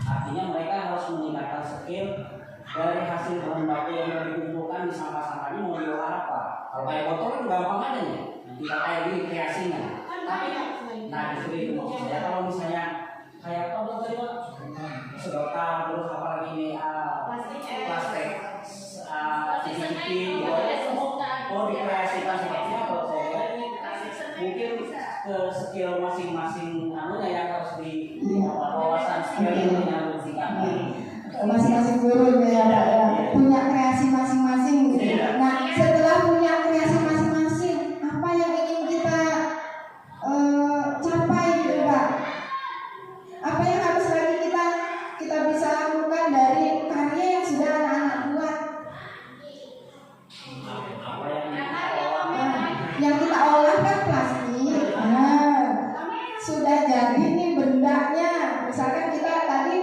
Artinya mereka harus meningkatkan skill dari hasil bahan baku yang sudah dikumpulkan di sampah-sampah ini mau diolah apa. Kalau kayak botol kan gampang aja nih, kita kayak gini kreasinya. Tapi nah justru itu maksud saya, kalau misalnya kayak apa tadi Pak, sedotan terus apa lagi ini plastik CCTV gitu aja mau dikreasikan seperti apa. Kalau saya mungkin ke skill masing-masing anunya yang harus di wawasan skill yang harus dikatakan. Masing-masing guru ya Pak ya, punya kreasi masing-masing gitu. Nah setelah punya kreasi masing-masing, apa yang ingin kita capai gitu Pak? Apa yang harus lagi kita bisa lakukan dari karya yang sudah anak-anak buat? Yang kita olah kan plastik. Nah, sudah jadi nih bendanya. Misalkan kita tadi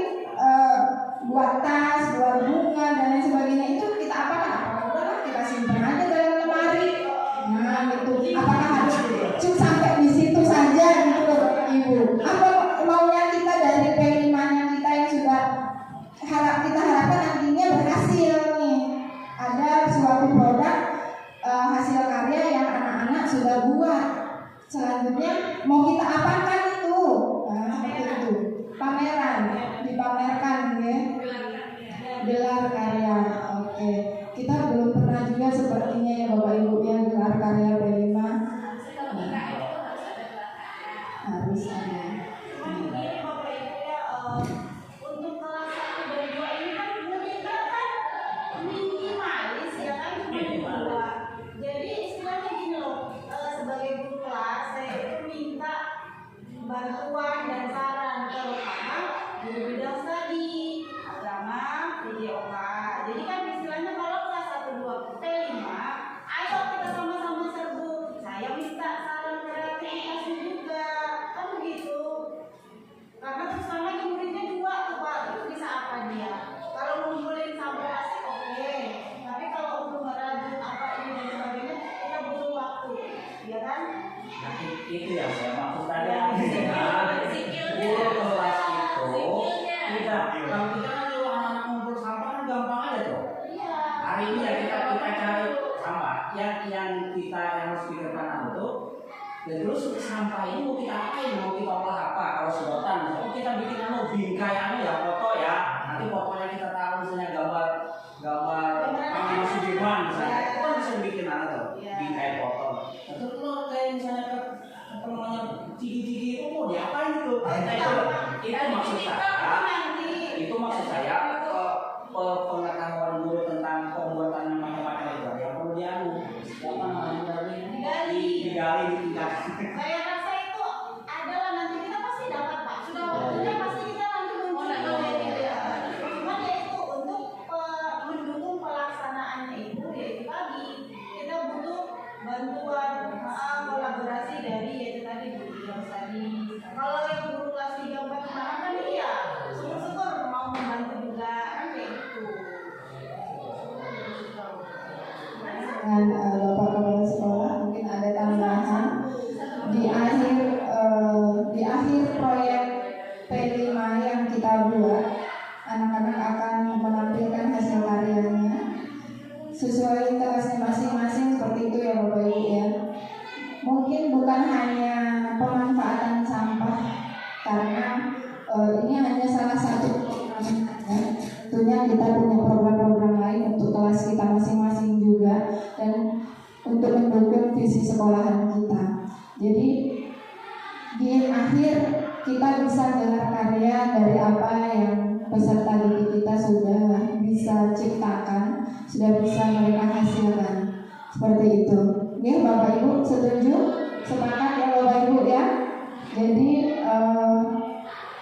buat tas, buat bunga dan lain sebagainya, itu kita apakan? Apakah udahlah kita simpan aja dalam lemari? Nah gitu. Apakah harus cuma sampai di situ saja gitu Ibu? Apa maunya kita dari P5-nya kita yang sudah kita harapkan nantinya berhasil nih, ada suatu produk hasil karya yang anak-anak sudah buat, selanjutnya mau kita apakan itu? Nah seperti itu, pameran, dipamerkan ya, gelar bidang studi agama PJOK. Jadi kan istilahnya kalau kelas 1, 2, P5, ayo kita sama-sama serbu. Saya minta saran kreativitas juga, kan begitu. Karena terus lagi muridnya 2 tuh Pak, itu bisa apa dia? Kalau ngumpulin sampel plastik oke, tapi kalau untuk merajut apa ini dan sebagainya kita butuh waktu, ya kan? Nah, itu yang saya maksud tadi. Ya, Guru kelas itu kita kalau kita kan dulu anak-anak ngumpul sampah kan gampang aja tuh. Iya. Hari ini ya kita cari sampah yang kita yang harus pikirkan itu. Dan terus sampah ini mau kita apain? Mau kita olah apa? Kalau sedotan, misalnya kita bikin bingkai ya foto ya. Nanti fotonya kita taruh misalnya gambar Panglima Sudirman misalnya. Itu kan bisa bikin tuh bingkai foto. Terus kalau kayak misalnya apa namanya cigi-cigi itu mau diapain itu? Itu maksud saya pengetahuan guru tentang pembuatan macam-macam itu yang perlu digali di tingkat. Saya rasa itu adalah nanti kita pasti dapat Pak. Sudah waktunya pasti kita nanti muncul gitu ya. Cuma ya itu untuk mendukung pelaksanaannya itu ya itu tadi kita butuh bantuan kolaborasi dari yaitu tadi Bu Dios tadi. Kalau yang guru kelas 3 4 kemarin kan iya syukur-syukur mau membantu juga kan kayak gitu. Dan Bapak Kepala Sekolah mungkin ada tambahan di akhir proyek P5 yang kita buat, anak-anak akan menampilkan hasil karyanya sesuai kelasnya masing-masing seperti itu ya Bapak Ibu ya. Mungkin bukan hanya pemanfaatan sampah karena ini hanya salah satu program saja. Tentunya kita punya program-program lain untuk kelas kita masing-masing juga dan untuk mendukung visi sekolahan kita. Jadi di akhir kita bisa gelar karya dari apa yang peserta didik kita sudah bisa ciptakan, sudah bisa mereka hasilkan. Seperti itu. Ya Bapak Ibu setuju? Sepakat ya Bapak Ibu ya? Jadi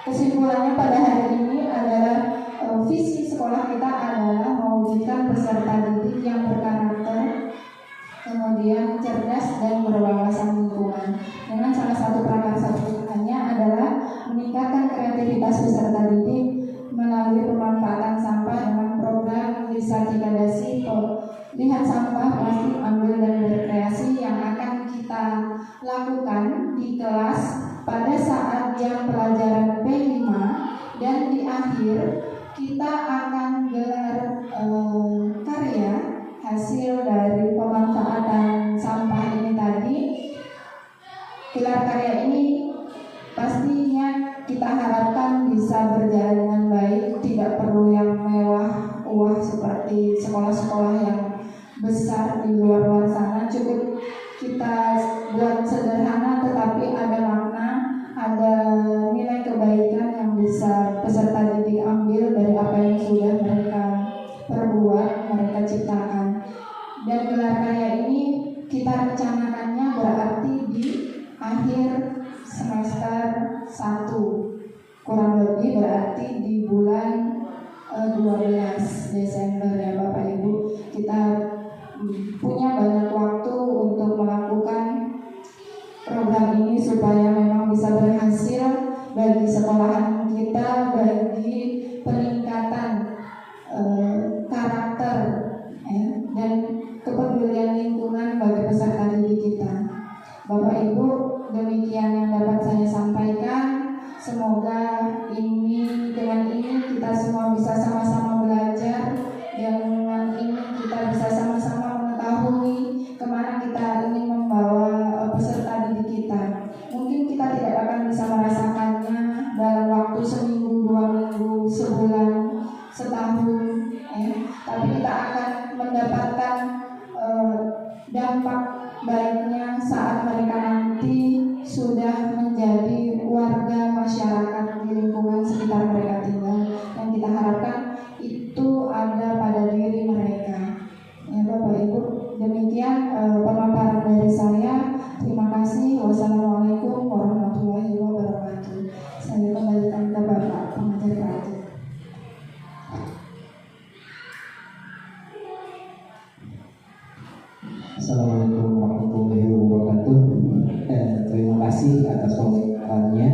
kesimpulannya pada hari ini adalah visi sekolah kita adalah mewujudkan peserta didik yang berkarakter, kemudian cerdas dan berwawasan lingkungan. Dengan salah satu prakarsa utamanya adalah meningkatkan kreativitas peserta didik melalui pemanfaatan sampah dengan program Wisatikadasi lihat sampah, plastik, ambil dan berkreasi yang akan kita lakukan di kelas pada saat jam pelajaran P5 dan di akhir kita akan gelar karya hasil dari pemanfaatan sampah ini tadi. Gelar karya ini pastinya kita harapkan bisa berjalan dengan baik, tidak perlu yang mewah seperti sekolah-sekolah yang besar di luar sana. Cukup kita buat sederhana tetapi ada makna, ada nilai kebaikan yang bisa peserta didik ambil dari apa yang sudah mereka perbuat, mereka ciptakan. Dan gelar karya ini kita rencanakannya berarti di akhir semester 1, kurang lebih berarti di bulan 12 Desember ya Bapak Ibu. Kita punya banyak waktu untuk melakukan program ini supaya memang bisa berhasil bagi sekolahan kita, bagi peningkatan karakter dan kepedulian lingkungan bagi peserta didik kita. Bapak Ibu, demikian yang dapat saya sampaikan. Semoga dengan ini kita semua bisa sama-sama belajar, dengan ini kita bisa sama-sama mengetahui kemana kita ingin membawa peserta didik kita. Mungkin kita tidak akan bisa merasakannya dalam waktu seminggu, 2 minggu, sebulan, setahun, tapi kita akan mendapatkan dampak baiknya saat mereka nanti sudah menjadi warga masyarakat di lingkungan sekitar mereka tinggal, yang kita harapkan itu ada pada diri mereka. Ya Bapak Ibu, demikian pemaparan dari saya. Terima kasih. Wassalamualaikum warahmatullahi wabarakatuh. Saya kembalikan ke Bapak pengajar Assalamualaikum warahmatullahi wabarakatuh. Terima kasih atas pembicaranya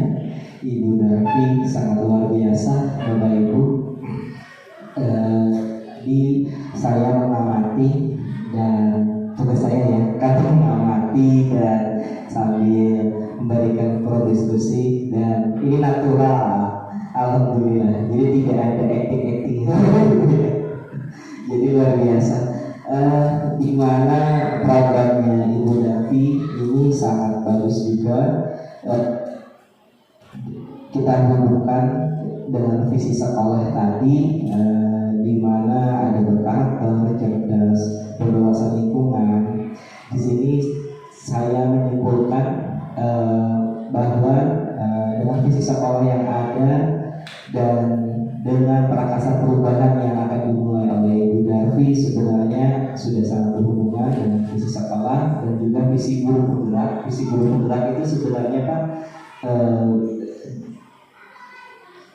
Ibu Darvi, sangat luar biasa Bapak Ibu. Saya mengamati dan tugas saya ya, kan mengamati dan sambil memberikan prodiskusi, dan ini natural, alhamdulillah. Jadi tidak ada acting. Jadi luar biasa. Di mana programnya Ibu Darvi ini sangat bagus juga. Kita hubungkan dengan visi sekolah tadi, di mana ada berkarakter, cerdas, berwawasan lingkungan. Di sini saya menyimpulkan bahwa dengan visi sekolah yang ada dan dengan prakasa perubahan yang akan dimulai oleh Ibu Darvi sebenarnya sudah sangat berhubungan dengan visi sekolah dan juga visi guru penggerak. Visi guru penggerak itu sebenarnya Pak,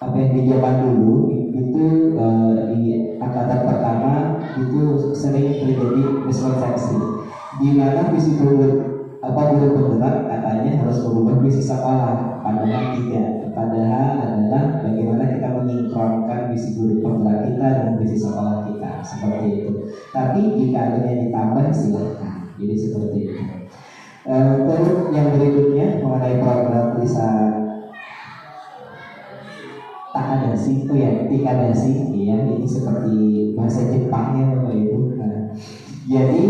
apa yang di zaman dulu itu di angkatan pertama itu sering terjadi mispersepsi, di mana visi guru penggerak katanya harus merubah visi sekolah, padahal tidak. Padahal adalah bagaimana kita menyinkronkan visi guru penggerak kita dan visi sekolah kita, seperti itu. Tapi jika ada yang ditambah silahkan. Jadi seperti itu. Terus yang berikutnya mengenai program bisa takadasi, itu ya tikadasi, ya ini seperti bahasa Jepangnya Bapak Ibu. Jadi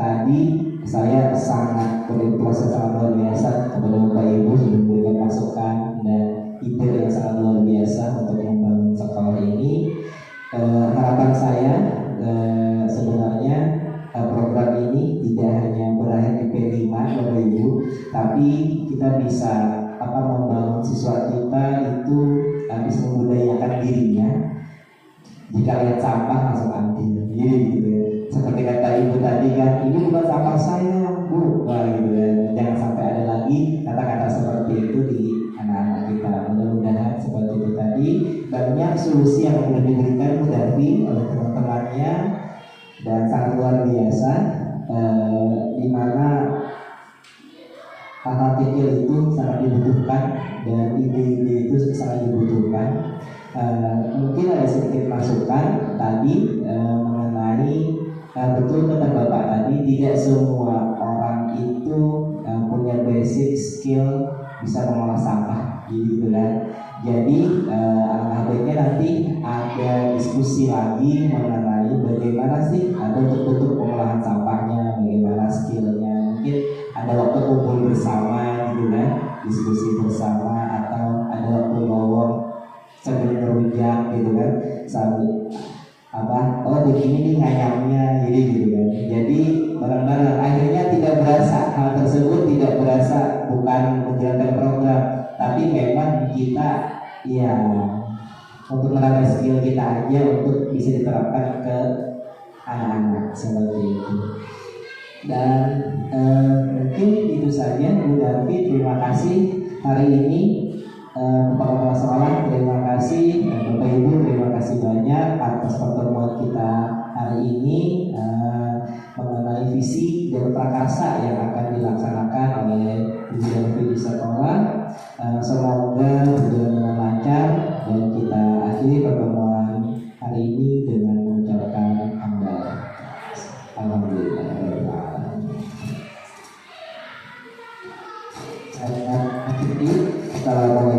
tadi saya sangat berproses sangat luar biasa kepada Bapak Ibu sudah memberikan masukan dan ide yang sangat luar biasa untuk membangun sekolah ini. Harapan saya sebenarnya program ini tidak hanya berakhir di P5 Bapak Ibu, tapi kita bisa membangun siswa kita itu bisa membudayakan dirinya. Jika lihat sampah langsung ambil, gitu ya. Seperti kata Ibu tadi kan, ini bukan sampah saya Bu, gitu ya. Jangan sampai ada lagi kata-kata seperti itu di anak-anak kita. Mudah-mudahan seperti itu tadi banyak solusi yang sudah diberikan Bu Darvi oleh teman-temannya dan sangat luar biasa, di mana hal-hal kecil itu sangat dibutuhkan dan ide-ide itu sangat dibutuhkan. Mungkin ada sedikit masukan tadi mengenai betul kata Bapak tadi, tidak semua orang itu punya basic skill bisa mengolah sampah, gitu kan. Jadi alangkah baiknya nanti ada diskusi lagi mengenai bagaimana sih ada bentuk pengolahan sampahnya, bagaimana skillnya. Mungkin ada waktu kumpul bersama, gitu kan, diskusi bersama, atau ada waktu ngomong sambil ngerujak, gitu kan, sambil begini nih ngayamnya, jadi gitu kan. Jadi bareng-bareng akhirnya tidak berasa, hal tersebut tidak berasa bukan menjalankan program, tapi memang kita ya untuk menambah skill kita aja untuk bisa diterapkan ke anak-anak seperti itu. Dan mungkin itu saja Bu Darvi, terima kasih hari ini. Kepala sekolah terima kasih, Bapak Ibu terima kasih banyak atas pertemuan kita hari ini mengenai visi dan prakarsa yang akan dilaksanakan oleh Ibu Darvi di sekolah. Semoga berjalan dengan lancar dan kita akhiri pertemuan hari ini dengan mengucapkan hamdalah. Alhamdulillah. Saya akhiri. Assalamualaikum